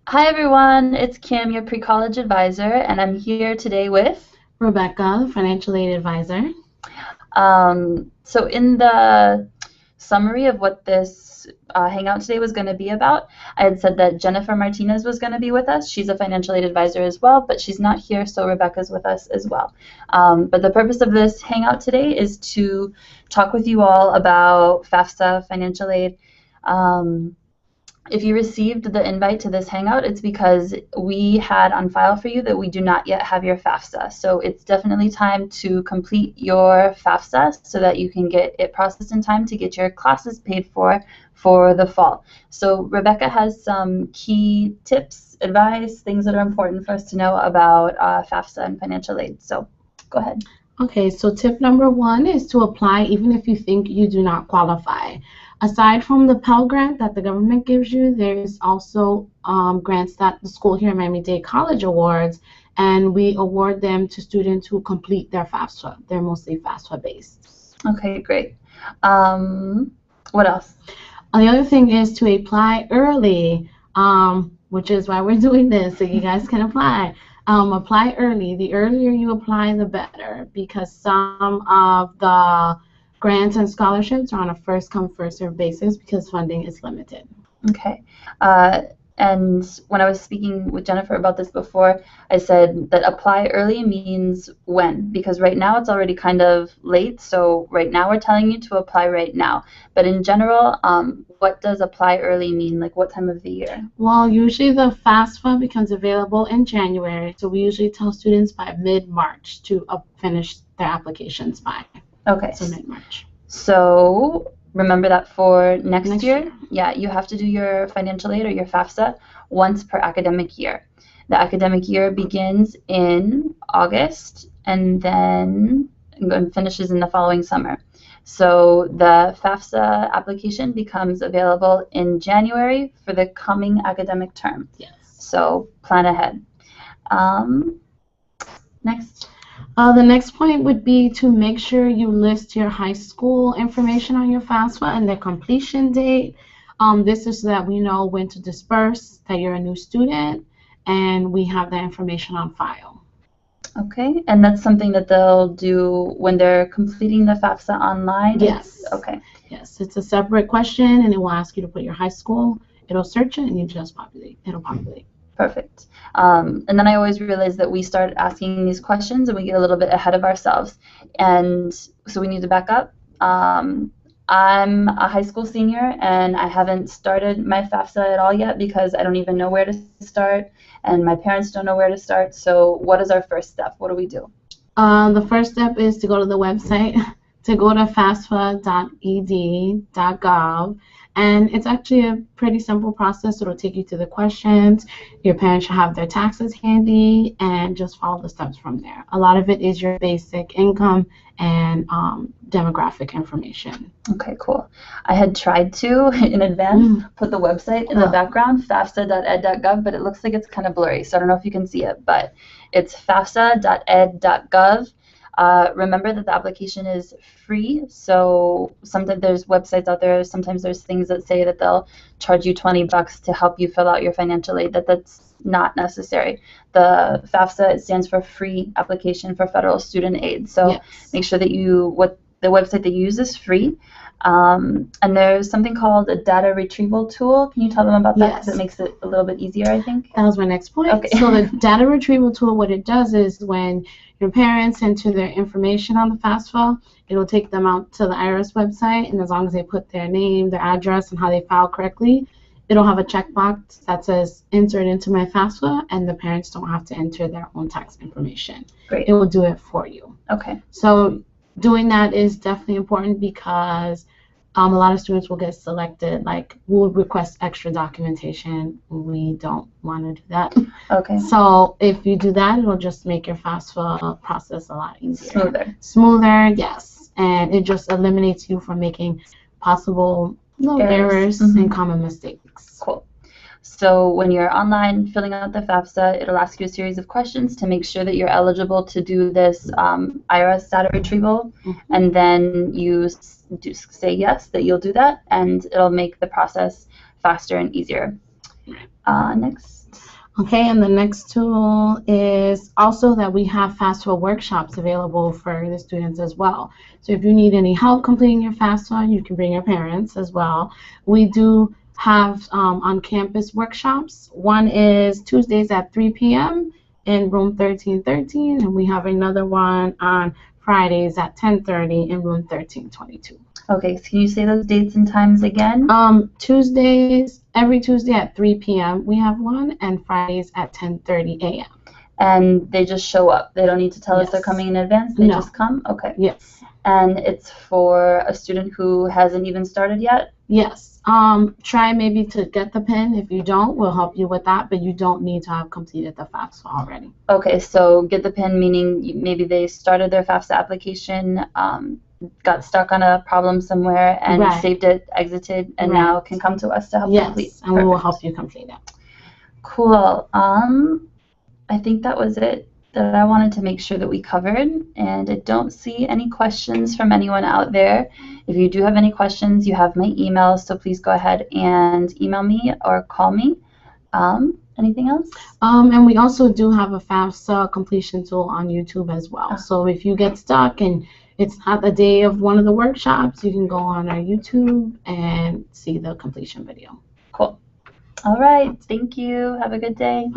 Hi everyone, it's Kim, your pre-college advisor, and I'm here today with Rebecca, financial aid advisor. so in the summary of what this hangout today was going to be about, I had said that Jennifer Martinez was going to be with us. She's a financial aid advisor as well, but she's not here, so Rebecca's with us as well. But the purpose of this hangout today is to talk with you all about FAFSA, financial aid. If you received the invite to this hangout, it's because we had on file for you that we do not yet have your FAFSA. So it's definitely time to complete your FAFSA so that you can get it processed in time to get your classes paid for the fall. So Rebecca has some key tips, advice, things that are important for us to know about FAFSA and financial aid. So go ahead. Okay, so tip number one is to apply even if you think you do not qualify. Aside from the Pell Grant that the government gives you, there is also grants that the school here at Miami-Dade College awards, and we award them to students who complete their FAFSA. They're mostly FAFSA based. Okay, great. What else? The other thing is to apply early, which is why we're doing this, so you guys can apply. Apply early. The earlier you apply, the better, because some of the grants and scholarships are on a first-come, first-served basis because funding is limited. Okay. And when I was speaking with Jennifer about this before, I said that apply early means when, because right now it's already kind of late. So right now we're telling you to apply right now. But in general, what does apply early mean? Like what time of the year? Well, usually the FAFSA becomes available in January, so we usually tell students by mid-March to finish their applications by. Okay. So mid-March. So remember that for next year, yeah, you have to do your financial aid or your FAFSA once per academic year. The academic year begins in August and then finishes in the following summer. So the FAFSA application becomes available in January for the coming academic term. Yes. So plan ahead. Next. The next point would be to make sure you list your high school information on your FAFSA and their completion date. This is so that we know when to disperse, that you're a new student, and we have that information on file. Okay, and that's something that they'll do when they're completing the FAFSA online? Yes. Okay. Yes, it's a separate question, and it will ask you to put your high school. It'll search it, and you just populate. It'll populate. Perfect. And then I always realize that we start asking these questions and we get a little bit ahead of ourselves. And so we need to back up. I'm a high school senior and I haven't started my FAFSA at all yet because I don't even know where to start and my parents don't know where to start. So what is our first step? What do we do? The first step is to go to the website, to go to fafsa.ed.gov. And it's actually a pretty simple process. It'll take you to the questions. Your parents should have their taxes handy and just follow the steps from there. A lot of it is your basic income and demographic information. Okay, cool. I had tried to, in advance, put the website in the background, fafsa.ed.gov, but it looks like it's kind of blurry, so I don't know if you can see it, but it's fafsa.ed.gov. Remember that the application is free, so sometimes there's websites out there, sometimes there's things that say that they'll charge you $20 to help you fill out your financial aid. That's not necessary. The FAFSA, it stands for Free Application for Federal Student Aid, so yes. Make sure that the website that you use is free. And there's something called a data retrieval tool. Can you tell them about that? Because it makes it a little bit easier, I think. That was my next point. Okay. So the data retrieval tool, what it does is when your parents enter their information on the FAFSA, it'll take them out to the IRS website, and as long as they put their name, their address, and how they file correctly, it'll have a checkbox that says enter it into my FAFSA, and the parents don't have to enter their own tax information. Great. It will do it for you. Okay. So doing that is definitely important because a lot of students will get selected, like we'll request extra documentation. We don't want to do that. Okay. So if you do that, it'll just make your FAFSA process a lot easier. Smoother, yes. And it just eliminates you from making possible errors and common mistakes. Cool. So when you're online filling out the FAFSA, it'll ask you a series of questions to make sure that you're eligible to do this IRS data retrieval, and then you say yes, that you'll do that, and it'll make the process faster and easier. Next. Okay, and the next tool is also that we have FAFSA workshops available for the students as well. So if you need any help completing your FAFSA, you can bring your parents as well. We do have on-campus workshops. One is Tuesdays at 3 p.m. in room 1313, and we have another one on Fridays at 10:30 in room 1322. Okay, so can you say those dates and times again? Tuesdays, every Tuesday at 3 p.m. we have one, and Fridays at 10:30 a.m. And they just show up. They don't need to tell us they're coming in advance. They just come? Okay. Yes. And it's for a student who hasn't even started yet? Yes. Try maybe to get the PIN. If you don't, we'll help you with that, but you don't need to have completed the FAFSA already. Okay, so get the PIN meaning maybe they started their FAFSA application, got stuck on a problem somewhere and saved it, exited, and now can come to us to help complete. Yes, and we will help you complete it. Cool. I think that was it that I wanted to make sure that we covered, and I don't see any questions from anyone out there. If you do have any questions, you have my email, so please go ahead and email me or call me. Anything else? And we also do have a FAFSA completion tool on YouTube as well. So if you get stuck and it's not the day of one of the workshops, you can go on our YouTube and see the completion video. Cool. All right. Thank you. Have a good day.